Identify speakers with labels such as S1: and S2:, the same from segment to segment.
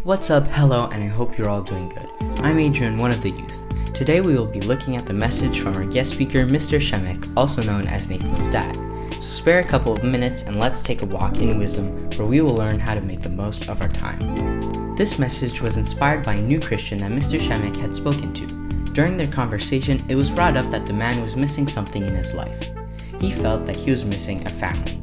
S1: What's up, hello, and I hope you're all doing good. I'm Adrian, one of the youth. Today we will be looking at the message from our guest speaker, Mr. Przemek, also known as Nathan's dad. So spare a couple of minutes and let's take a walk in wisdom where we will learn how to make the most of our time. This message was inspired by a new Christian that Mr. Przemek had spoken to. During their conversation, it was brought up that the man was missing something in his life. He felt that he was missing a family.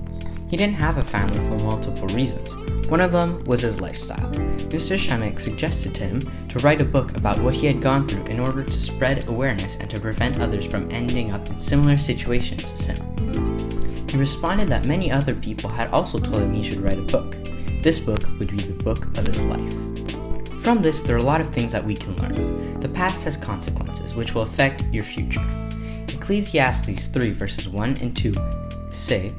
S1: He didn't have a family for multiple reasons. One of them was his lifestyle. Mr. Przemek suggested to him to write a book about what he had gone through in order to spread awareness and to prevent others from ending up in similar situations as him. He responded that many other people had also told him he should write a book. This book would be the book of his life. From this, there are a lot of things that we can learn. The past has consequences, which will affect your future. Ecclesiastes 3 verses 1 and 2 say,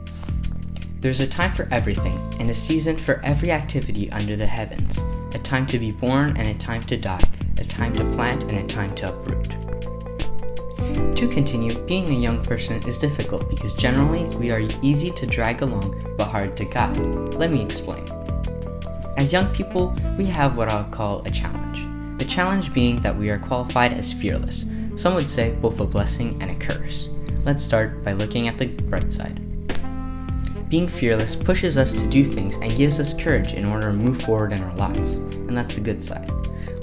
S1: "There's a time for everything, and a season for every activity under the heavens, a time to be born and a time to die, a time to plant and a time to uproot." To continue, being a young person is difficult because generally we are easy to drag along but hard to guide. Let me explain. As young people, we have what I'll call a challenge. The challenge being that we are qualified as fearless. Some would say both a blessing and a curse. Let's start by looking at the bright side. Being fearless pushes us to do things and gives us courage in order to move forward in our lives, and that's the good side.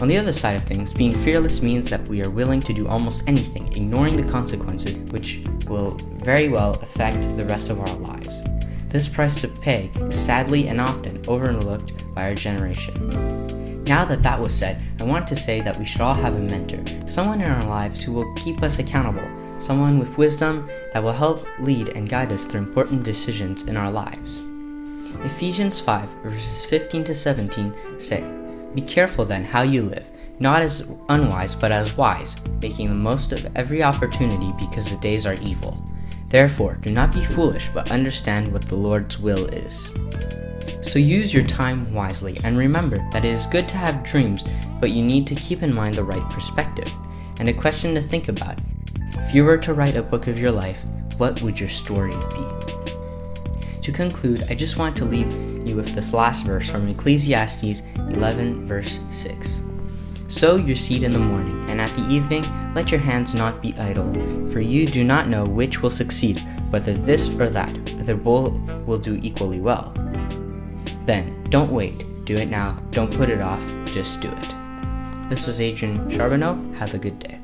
S1: On the other side of things, being fearless means that we are willing to do almost anything, ignoring the consequences, which will very well affect the rest of our lives. This price to pay is sadly and often overlooked by our generation. Now that was said, I want to say that we should all have a mentor, someone in our lives who will keep us accountable, someone with wisdom that will help lead and guide us through important decisions in our lives. Ephesians 5 verses 15 to 17 say, "Be careful then how you live, not as unwise but as wise, making the most of every opportunity because the days are evil. Therefore, do not be foolish but understand what the Lord's will is." So use your time wisely and remember that it is good to have dreams, but you need to keep in mind the right perspective. And a question to think about: if you were to write a book of your life, what would your story be? To conclude, I just want to leave you with this last verse from Ecclesiastes 11 verse 6. "Sow your seed in the morning, and at the evening let your hands not be idle, for you do not know which will succeed, whether this or that, whether both will do equally well. Then, don't wait, do it now, don't put it off, just do it." This was Adrian Charbonneau. Have a good day.